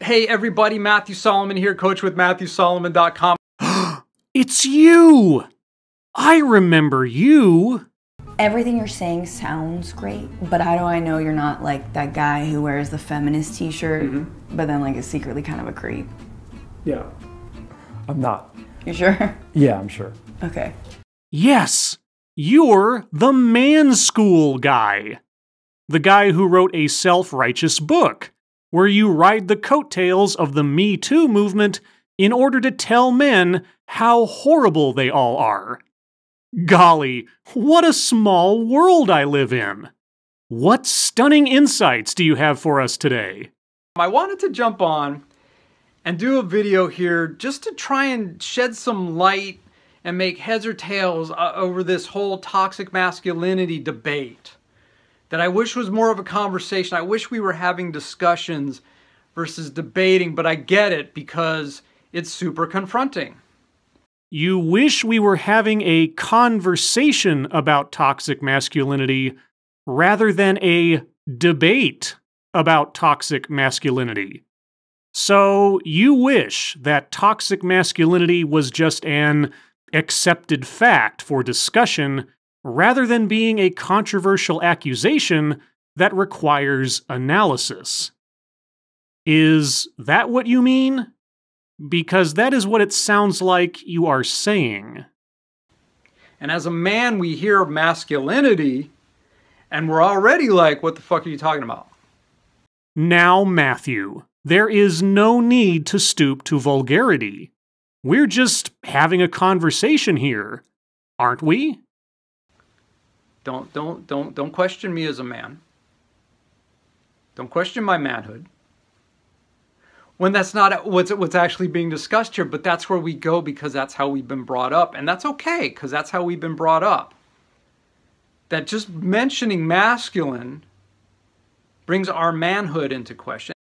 Hey everybody, Matthew Solomon here, coach with MatthewSolomon.com. It's you! I remember you. Everything you're saying sounds great, but how do I know you're not like that guy who wears the feminist t-shirt, but then like is secretly kind of a creep? Yeah, I'm not. You sure? Yeah, I'm sure. Okay. Yes, you're the man school guy. The guy who wrote a self-righteous book, where you ride the coattails of the Me Too movement in order to tell men how horrible they all are. Golly, what a small world I live in. What stunning insights do you have for us today? I wanted to jump on and do a video here just to try and shed some light and make heads or tails over this whole toxic masculinity debate that I wish was more of a conversation. I wish we were having discussions versus debating, but I get it because it's super confronting. You wish we were having a conversation about toxic masculinity rather than a debate about toxic masculinity. So you wish that toxic masculinity was just an accepted fact for discussion rather than being a controversial accusation that requires analysis. Is that what you mean? Because that is what it sounds like you are saying. And as a man, we hear masculinity, and we're already like, what the fuck are you talking about? Now, Matthew, there is no need to stoop to vulgarity. We're just having a conversation here, aren't we? Don't question me as a man. Don't question my manhood. When that's not what's actually being discussed here, but that's where we go because that's how we've been brought up. And that's okay, because that's how we've been brought up. That just mentioning masculine brings our manhood into question.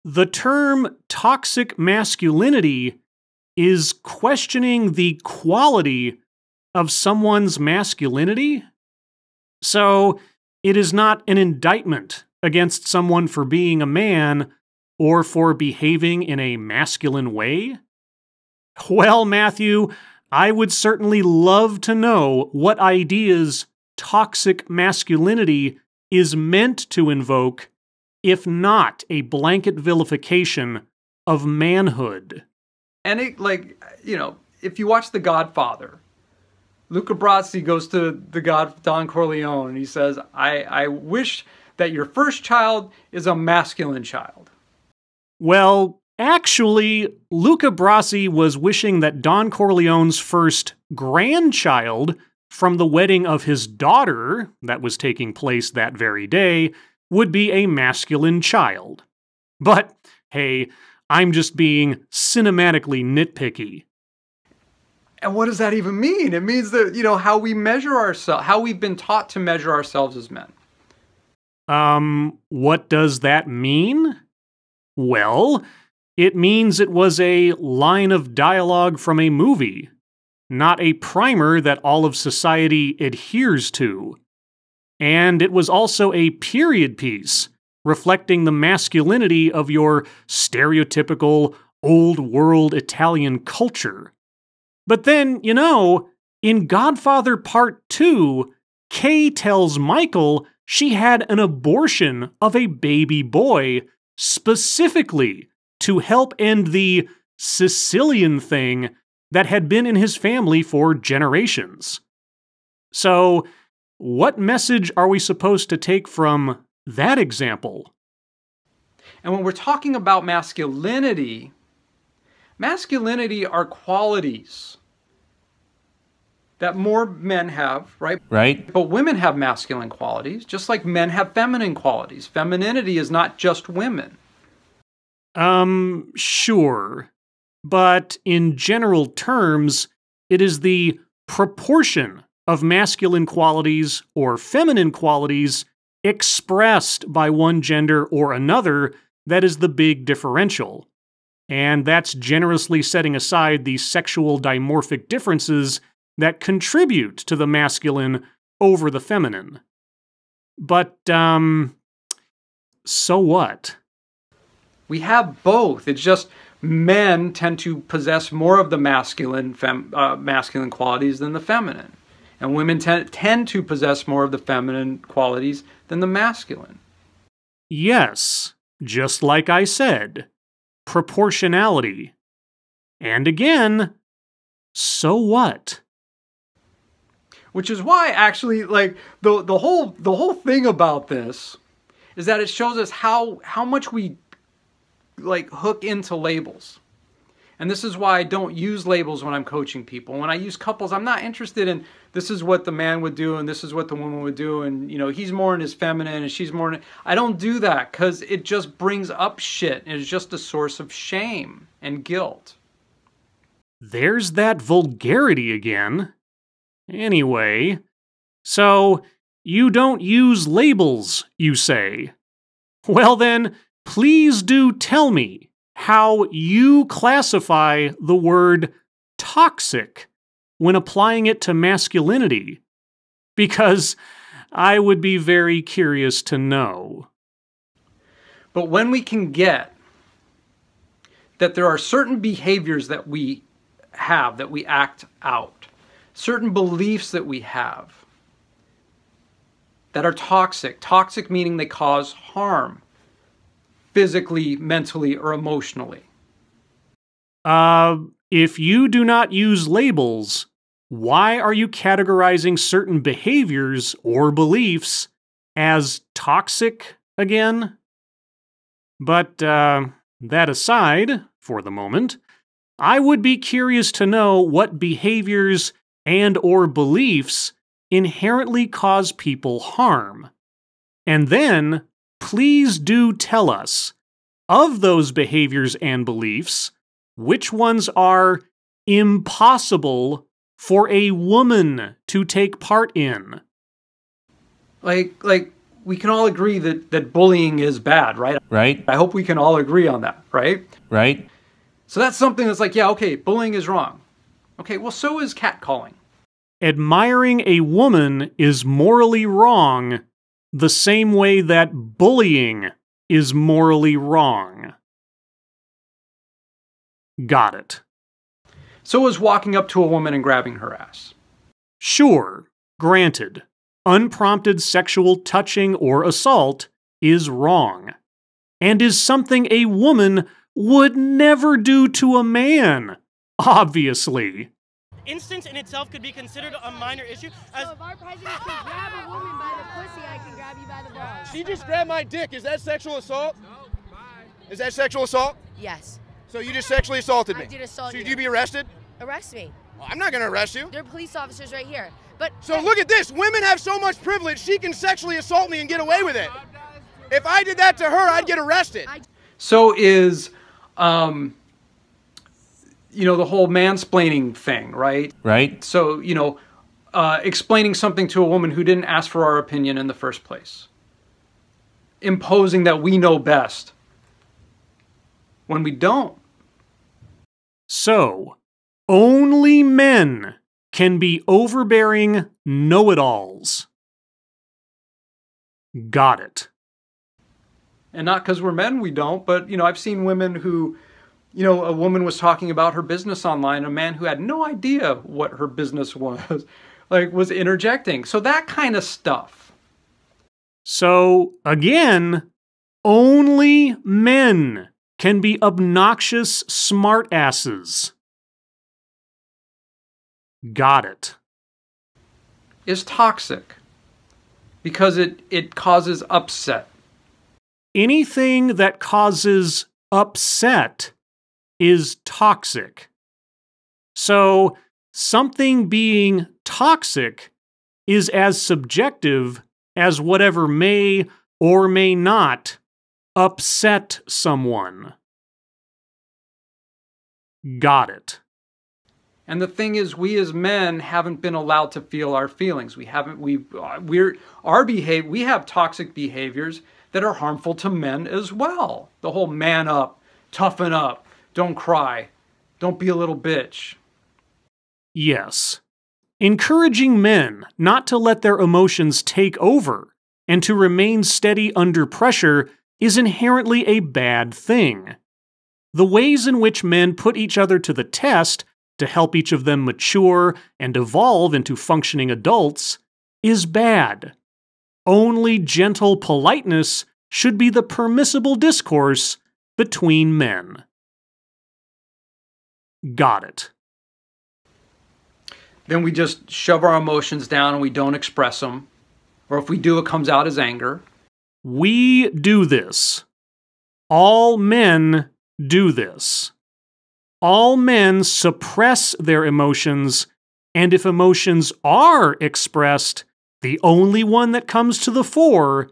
The term toxic masculinity is questioning the quality of someone's masculinity. So it is not an indictment against someone for being a man or for behaving in a masculine way? Well, Matthew, I would certainly love to know what ideas toxic masculinity is meant to invoke, if not a blanket vilification of manhood. And it, like, you know, if you watch The Godfather, Luca Brasi goes to Don Corleone and he says, I wish that your first child is a masculine child. Well, actually, Luca Brasi was wishing that Don Corleone's first grandchild from the wedding of his daughter, that was taking place that very day, would be a masculine child. But, hey, I'm just being cinematically nitpicky. And what does that even mean? It means that, you know, how we measure ourselves, how we've been taught to measure ourselves as men. What does that mean? Well, it means it was a line of dialogue from a movie, not a primer that all of society adheres to. And it was also a period piece, reflecting the masculinity of your stereotypical old-world Italian culture. But then, you know, in Godfather Part 2, Kay tells Michael she had an abortion of a baby boy specifically to help end the Sicilian thing that had been in his family for generations. So, what message are we supposed to take from that example? And when we're talking about masculinity, masculinity are qualities that more men have, right? Right. But women have masculine qualities, just like men have feminine qualities. Femininity is not just women. Sure. But in general terms, it is the proportion of masculine qualities or feminine qualities expressed by one gender or another that is the big differential. And that's generously setting aside the sexual dimorphic differences that contribute to the masculine over the feminine. But, so what? We have both. It's just men tend to possess more of the masculine qualities than the feminine. And women tend to possess more of the feminine qualities than the masculine. Yes, just like I said, proportionality. And again, so what? Which is why, actually, like the whole thing about this is that it shows us how much we like hook into labels. And this is why I don't use labels when I'm coaching people. When I use couples, I'm not interested in this is what the man would do and this is what the woman would do, and he's more in his feminine and she's more in... I don't do that because it just brings up shit. It's just a source of shame and guilt. There's that vulgarity again. Anyway, so you don't use labels, you say? Well then, please do tell me how you classify the word toxic when applying it to masculinity, because I would be very curious to know. But when we can get that there are certain behaviors that we have, that we act out, certain beliefs that we have that are toxic, toxic meaning they cause harm, physically, mentally, or emotionally. If you do not use labels, why are you categorizing certain behaviors or beliefs as toxic again? But that aside, for the moment, I would be curious to know what behaviors and or beliefs inherently cause people harm. And then, please do tell us, of those behaviors and beliefs, which ones are impossible for a woman to take part in. Like we can all agree that bullying is bad, right? Right. I hope we can all agree on that, right? Right. So that's something that's like, yeah, okay, bullying is wrong. Okay, well, so is catcalling. Admiring a woman is morally wrong the same way that bullying is morally wrong. Got it. So is walking up to a woman and grabbing her ass. Sure, granted, unprompted sexual touching or assault is wrong, and is something a woman would never do to a man, obviously. Instance in itself could be considered a minor issue. So if our president can grab a woman by the pussy, I can grab you by the balls. She just grabbed my dick. Is that sexual assault? No. Is that sexual assault? Yes. So you just sexually assaulted me? I did assault you. Should you be arrested? Arrest me. Well, I'm not going to arrest you. There are police officers right here. But so look at this. Women have so much privilege. She can sexually assault me and get away with it. If I did that to her, I'd get arrested. So is, the whole mansplaining thing, right? Right. So, explaining something to a woman who didn't ask for our opinion in the first place. Imposing that we know best when we don't. So, only men can be overbearing know-it-alls. Got it. And not because we're men, we don't, but, I've seen women who, a woman was talking about her business online, a man who had no idea what her business was, was interjecting. So that kind of stuff. So, again, only men can be obnoxious smartasses. Got it. Is toxic because it causes upset. Anything that causes upset is toxic. So, something being toxic is as subjective as whatever may or may not upset someone. Got it. And the thing is, we as men haven't been allowed to feel our feelings. We have toxic behaviors that are harmful to men as well. The whole man up, toughen up, don't cry, don't be a little bitch. Yes. Encouraging men not to let their emotions take over and to remain steady under pressure is inherently a bad thing. The ways in which men put each other to the test to help each of them mature and evolve into functioning adults is bad. Only gentle politeness should be the permissible discourse between men. Got it. Then we just shove our emotions down and we don't express them. Or if we do, it comes out as anger. We do this. All men do this. All men suppress their emotions, and if emotions are expressed, the only one that comes to the fore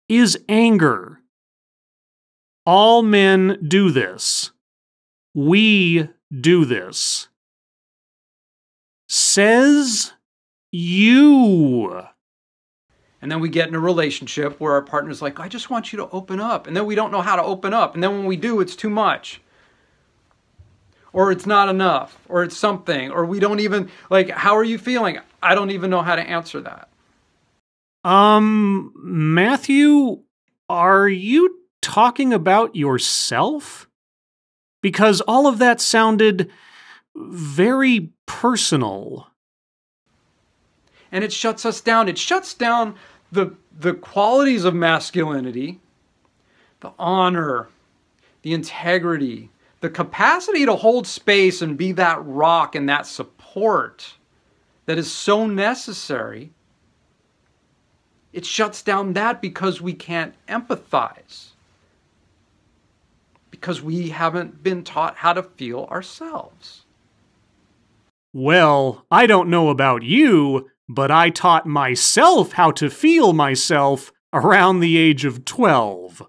is anger. All men do this. We do this. Says you. And then we get in a relationship where our partner's like, I just want you to open up. And then we don't know how to open up. And then when we do, it's too much. Or it's not enough. Or it's something. Or we don't even, like, how are you feeling? I don't even know how to answer that. Matthew, are you talking about yourself? Because all of that sounded very personal. And it shuts us down. It shuts down the qualities of masculinity, the honor, the integrity, the capacity to hold space and be that rock and that support that is so necessary. It shuts down that because we can't empathize. Because we haven't been taught how to feel ourselves. Well, I don't know about you, but I taught myself how to feel myself around the age of 12.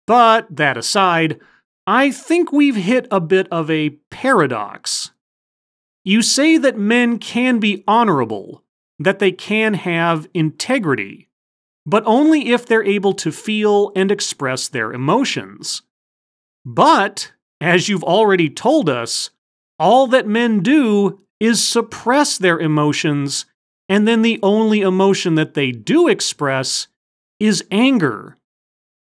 But that aside, I think we've hit a bit of a paradox. You say that men can be honorable, that they can have integrity, but only if they're able to feel and express their emotions. But, as you've already told us, all that men do is suppress their emotions, and then the only emotion that they do express is anger.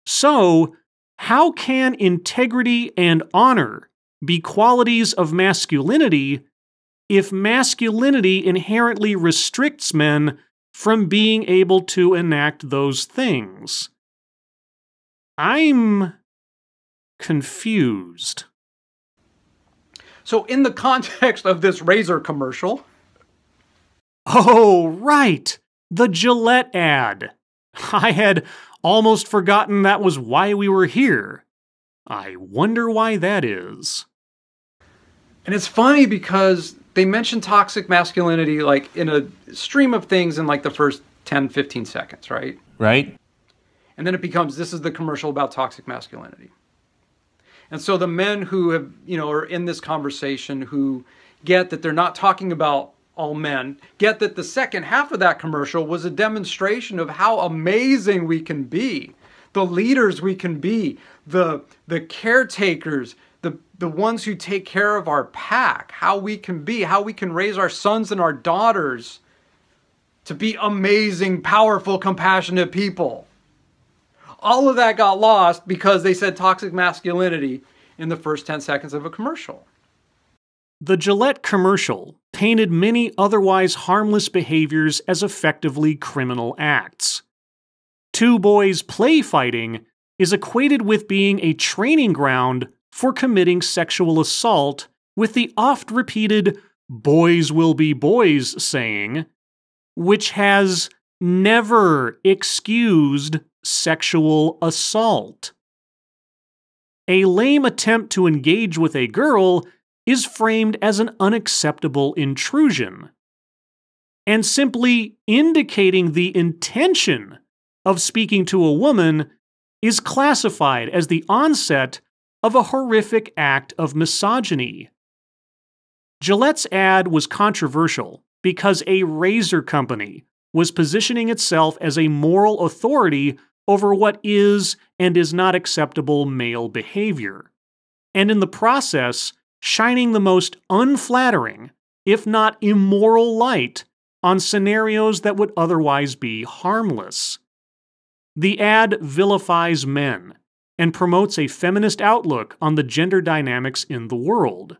So, how can integrity and honor be qualities of masculinity if masculinity inherently restricts men from being able to enact those things? I'm confused. So in the context of this razor commercial... Oh, right! The Gillette ad. I had almost forgotten that was why we were here. I wonder why that is. And it's funny because they mention toxic masculinity like in a stream of things in like the first 10, 15 seconds, right? Right. And then it becomes, this is the commercial about toxic masculinity. And so the men who have, are in this conversation who get that they're not talking about all men, get that the second half of that commercial was a demonstration of how amazing we can be, the leaders we can be, the caretakers, the ones who take care of our pack, how we can be, how we can raise our sons and our daughters to be amazing, powerful, compassionate people. All of that got lost because they said toxic masculinity in the first 10 seconds of a commercial. The Gillette commercial painted many otherwise harmless behaviors as effectively criminal acts. Two boys play fighting is equated with being a training ground for committing sexual assault with the oft-repeated "boys will be boys" saying, which has never excused sexual assault. A lame attempt to engage with a girl is framed as an unacceptable intrusion, and simply indicating the intention of speaking to a woman is classified as the onset of a horrific act of misogyny. Gillette's ad was controversial because a razor company was positioning itself as a moral authority over what is and is not acceptable male behavior, and in the process, shining the most unflattering, if not immoral light on scenarios that would otherwise be harmless. The ad vilifies men and promotes a feminist outlook on the gender dynamics in the world.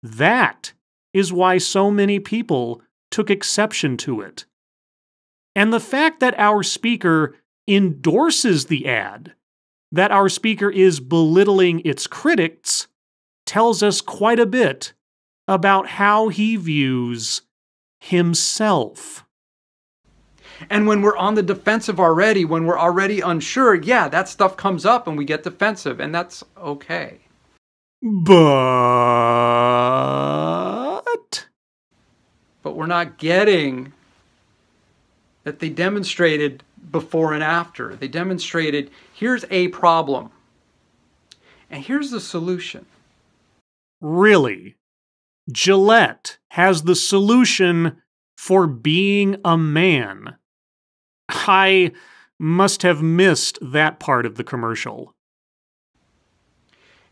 That is why so many people took exception to it. And the fact that our speaker endorses the ad, that our speaker is belittling its critics, tells us quite a bit about how he views himself. And when we're on the defensive already, when we're already unsure, yeah, that stuff comes up and we get defensive, and that's okay. But we're not getting that they demonstrated before and after. They demonstrated, here's a problem, and here's the solution. Really, Gillette has the solution for being a man. I must have missed that part of the commercial.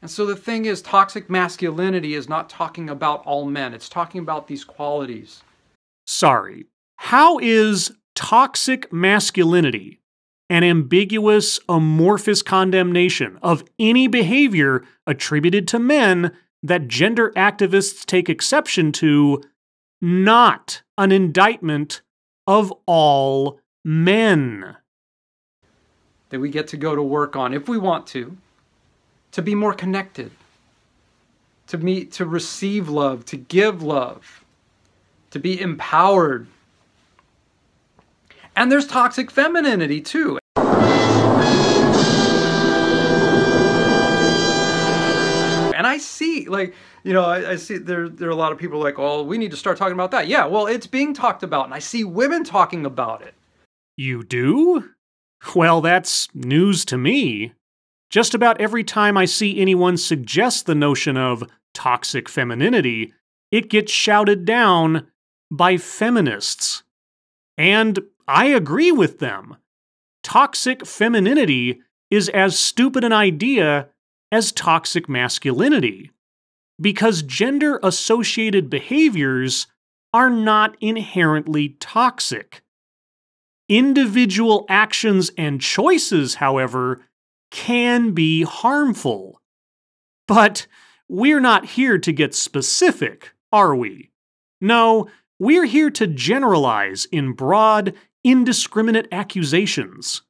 And so the thing is, toxic masculinity is not talking about all men. It's talking about these qualities. Sorry. How is toxic masculinity an ambiguous, amorphous condemnation of any behavior attributed to men that gender activists take exception to, not an indictment of all men? That we get to go to work on, if we want to be more connected, to meet, to receive love, to give love, to be empowered. And there's toxic femininity too. And I see, like, you know, I see there are a lot of people like, oh, we need to start talking about that. Yeah, well, it's being talked about, and I see women talking about it. You do? Well, that's news to me. Just about every time I see anyone suggest the notion of toxic femininity, it gets shouted down by feminists. And I agree with them. Toxic femininity is as stupid an idea as toxic masculinity, because gender-associated behaviors are not inherently toxic. Individual actions and choices, however, can be harmful. But we're not here to get specific, are we? No, we're here to generalize in broad, indiscriminate accusations.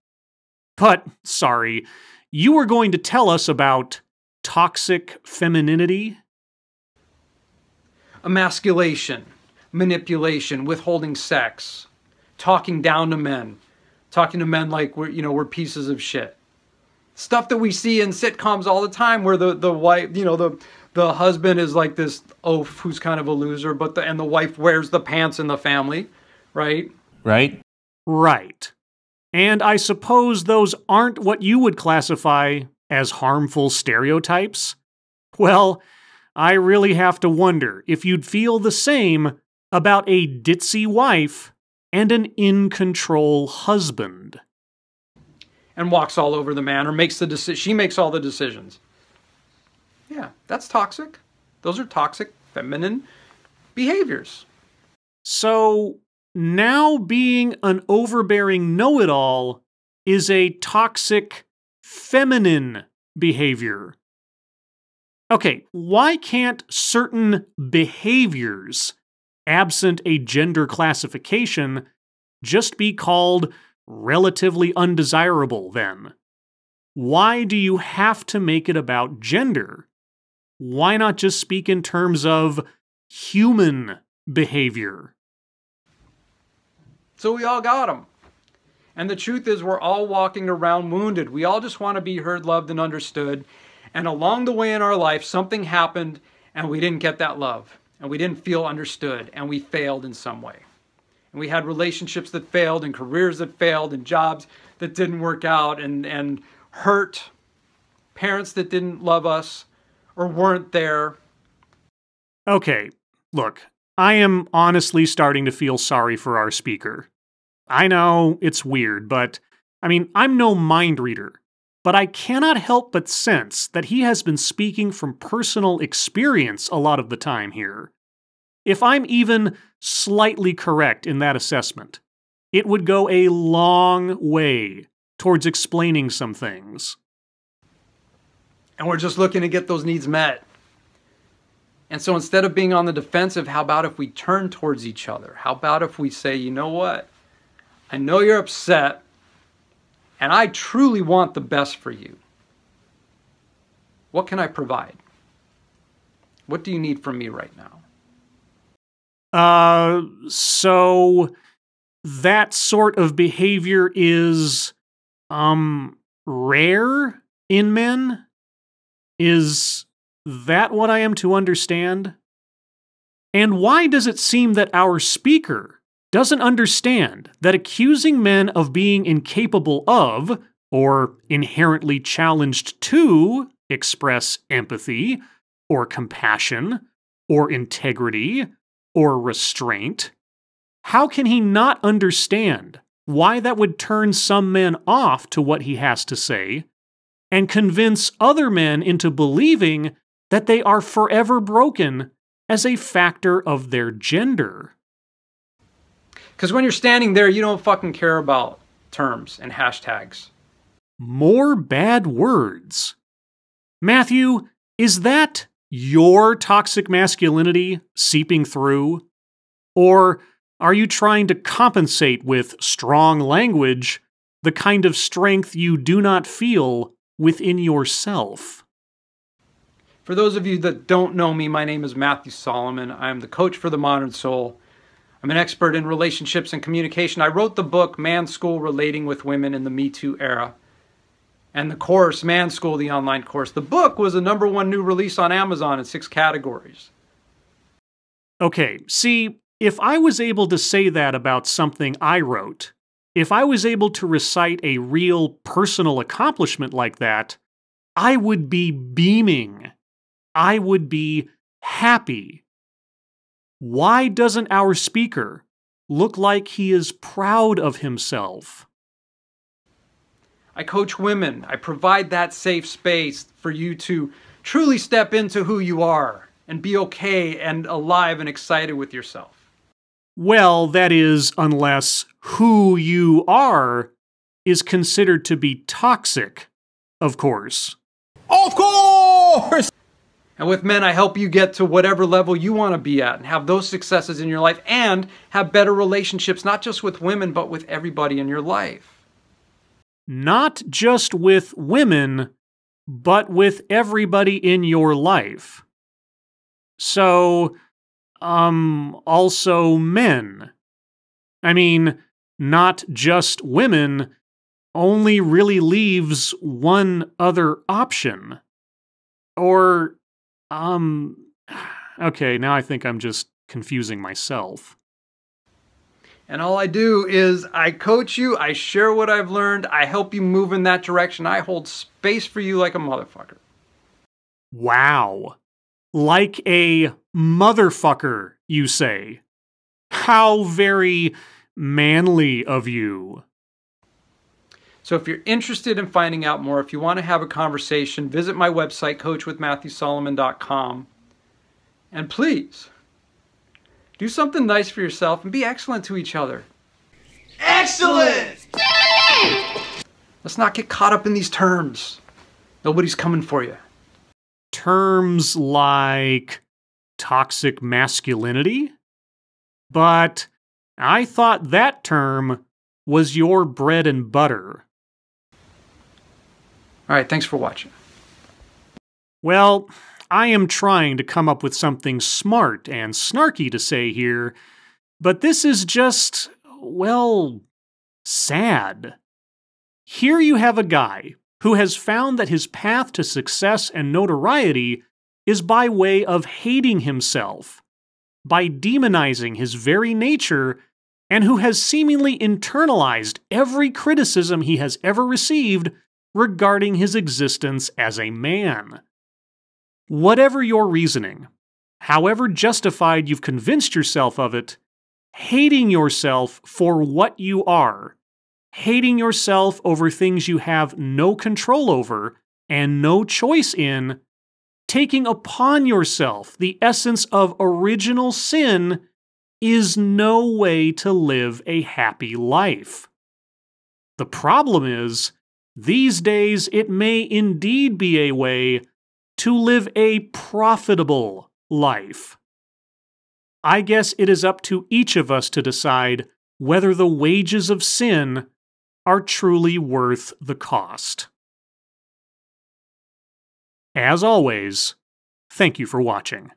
But, sorry, you were going to tell us about toxic femininity? Emasculation, manipulation, withholding sex, talking down to men, talking to men like we're pieces of shit. Stuff that we see in sitcoms all the time, where the wife, the husband is like this oaf who's kind of a loser, and the wife wears the pants in the family, right? Right. Right. And I suppose those aren't what you would classify as harmful stereotypes? Well, I really have to wonder if you'd feel the same about a ditzy wife and an in-control husband. And walks all over the man, or makes the decision. She makes all the decisions. Yeah, that's toxic. Those are toxic feminine behaviors. So now being an overbearing know-it-all is a toxic feminine behavior. Okay, why can't certain behaviors, absent a gender classification, just be called relatively undesirable then? Why do you have to make it about gender? Why not just speak in terms of human behavior? So we all got them. And the truth is, we're all walking around wounded. We all just want to be heard, loved, and understood. And along the way in our life, something happened and we didn't get that love. And we didn't feel understood, and we failed in some way. And we had relationships that failed, and careers that failed, and jobs that didn't work out, and hurt parents that didn't love us or weren't there. Okay, look, I am honestly starting to feel sorry for our speaker. I know it's weird, but I'm no mind reader, but I cannot help but sense that he has been speaking from personal experience a lot of the time here. If I'm even slightly correct in that assessment, it would go a long way towards explaining some things. And we're just looking to get those needs met. And so instead of being on the defensive, how about if we turn towards each other? How about if we say, you know what? I know you're upset, and I truly want the best for you. What can I provide? What do you need from me right now? So that sort of behavior is, rare in men? Is that what I am to understand? And why does it seem that our speaker doesn't understand that accusing men of being incapable of, or inherently challenged to, express empathy, or compassion, or integrity, or restraint? How can he not understand why that would turn some men off to what he has to say, and convince other men into believing that they are forever broken as a factor of their gender? Because when you're standing there, you don't fucking care about terms and hashtags. More bad words. Matthew, is that your toxic masculinity seeping through? Or are you trying to compensate with strong language the kind of strength you do not feel within yourself? For those of you that don't know me, my name is Matthew Solomon. I'm the coach for the modern soul. I'm an expert in relationships and communication. I wrote the book, Man School, Relating with Women in the Me Too Era. And the course, Man School, the online course. The book was the #1 new release on Amazon in 6 categories. Okay, see, if I was able to say that about something I wrote, if I was able to recite a real personal accomplishment like that, I would be beaming. I would be happy. Why doesn't our speaker look like he is proud of himself? I coach women. I provide that safe space for you to truly step into who you are and be okay and alive and excited with yourself. Well, that is, unless who you are is considered to be toxic, of course. Of course! And with men, I help you get to whatever level you want to be at and have those successes in your life and have better relationships, not just with women, but with everybody in your life. Not just with women, but with everybody in your life. So, also men. I mean, not just women only really leaves one other option. Or, okay, now I think I'm just confusing myself. And all I do is I coach you, I share what I've learned, I help you move in that direction, I hold space for you like a motherfucker. Wow. Like a motherfucker, you say. How very manly of you. So if you're interested in finding out more, if you want to have a conversation, visit my website, coachwithmatthewsolomon.com. And please, do something nice for yourself and be excellent to each other. Excellent! Let's not get caught up in these terms. Nobody's coming for you. Terms like toxic masculinity? But I thought that term was your bread and butter. All right, thanks for watching. Well, I am trying to come up with something smart and snarky to say here, but this is just, well, sad. Here you have a guy who has found that his path to success and notoriety is by way of hating himself, by demonizing his very nature, and who has seemingly internalized every criticism he has ever received regarding his existence as a man. Whatever your reasoning, however justified you've convinced yourself of it, hating yourself for what you are, hating yourself over things you have no control over and no choice in, taking upon yourself the essence of original sin is no way to live a happy life. The problem is, these days it may indeed be a way to live a profitable life. I guess it is up to each of us to decide whether the wages of sin are truly worth the cost. As always, thank you for watching.